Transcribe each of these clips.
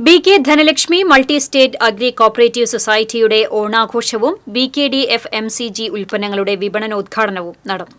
ബി.കെ. Dhanalakshmi multi state agri cooperative സൊസൈറ്റിയുടെ ഓണാഘോഷവും BKD FMCG ഉൽപ്പന്നങ്ങളുടെ വിപണനോദ്ഘാടനവും നടന്നു.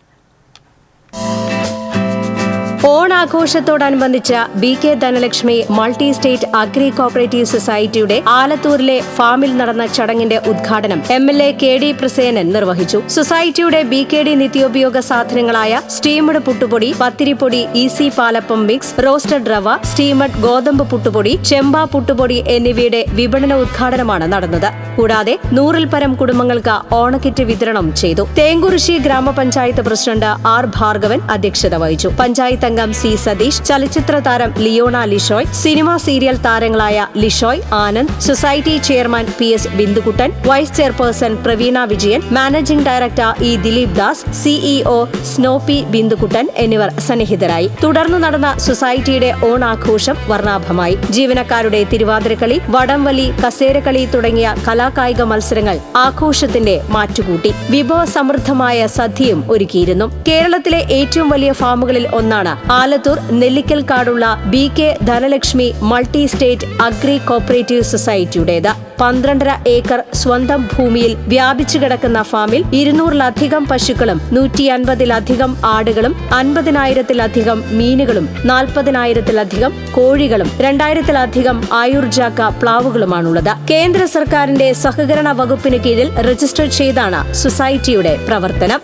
ഓണാഘോഷത്തോടനുബന്ധിച്ച് BK. Dhanalakshmi multi state agri cooperative സൊസൈറ്റിയുടെ ആലത്തൂരിലെ ഫാമിൽ നടന്ന ചടങ്ങിന്റെ ഉദ്ഘാടനം എം.എൽ.എ. കെ.ഡി. പ്രസേനൻ നിർവഹിച്ചു. സൊസൈറ്റിയുടെ ബി.കെ.ഡി. നിത്യോപയോഗ സാധനങ്ങളായ സ്റ്റീമഡ് പുട്ടുപൊടി, പത്തിരിപ്പൊടി, ഈസി പാലപ്പം മിക്സ്, റോസ്റ്റഡ് റവ, സ്റ്റീമഡ് ഗോതമ്പ് പുട്ടുപൊടി, ചെമ്പ പുട്ടുപൊടി എന്നിവയുടെ വിപണന ഉദ്ഘാടനമാണ് നടന്നത്. കൂടാതെ 100-ൽ പരം കുടുംബങ്ങൾക്ക് ഓണക്കിറ്റ് വിതരണം ചെയ്തു. തേങ്കുറിശ്ശി ഗ്രാമപഞ്ചായത്ത് പ്രസിഡന്റ് ആർ. ഭാർഗവൻ അധ്യക്ഷത വഹിച്ചു. പഞ്ചായത്ത് അംഗം സി. സതീഷ്, ചലച്ചിത്ര താരം ലിയോണ ലിഷോയ്, സിനിമാ സീരിയൽ താരങ്ങളായ Lishoy, Anand, society chairman PS. Bindukuttan, vice chairperson Praveena Vijayan, managing director E. Dileep Das, CEO Snoppy Bindukuttan എന്നിവർ സന്നിഹിതരായി. തുടർന്ന് നടന്ന സൊസൈറ്റിയുടെ ഓണാഘോഷം വർണ്ണാഭമായി. ജീവനക്കാരുടെ തിരുവാതിരക്കളി, വടംവലി, കസേരക്കളി തുടങ്ങിയ കലാകായിക മത്സരങ്ങൾ ആഘോഷത്തിന്റെ മാറ്റുകൂട്ടി. വിഭവസമൃദ്ധമായ സദ്യയും ഒരുക്കിയിരുന്നു. കേരളത്തിലെ ഏറ്റവും വലിയ ഫാമുകളിൽ ഒന്നാണ് ആലത്തൂർ നെല്ലിക്കൽക്കാടുള്ള BK. Dhanalakshmi multi state agri cooperative സൊസൈറ്റിയുടേത്. 12.5 ഏക്കർ സ്വന്തം ഭൂമിയിൽ വ്യാപിച്ചു കിടക്കുന്ന ഫാമിൽ 200-ലധികം പശുക്കളും 150-ലധികം ആടുകളും 50,000-ലധികം മീനുകളും 40,000-ലധികം കോഴികളും 2,000-ലധികം ആയുർജാക്ക പ്ലാവുകളുമാണുള്ളത്. കേന്ദ്ര സർക്കാരിന്റെ സഹകരണ വകുപ്പിന് കീഴിൽ രജിസ്റ്റർ ചെയ്താണ് സൊസൈറ്റിയുടെ പ്രവർത്തനം.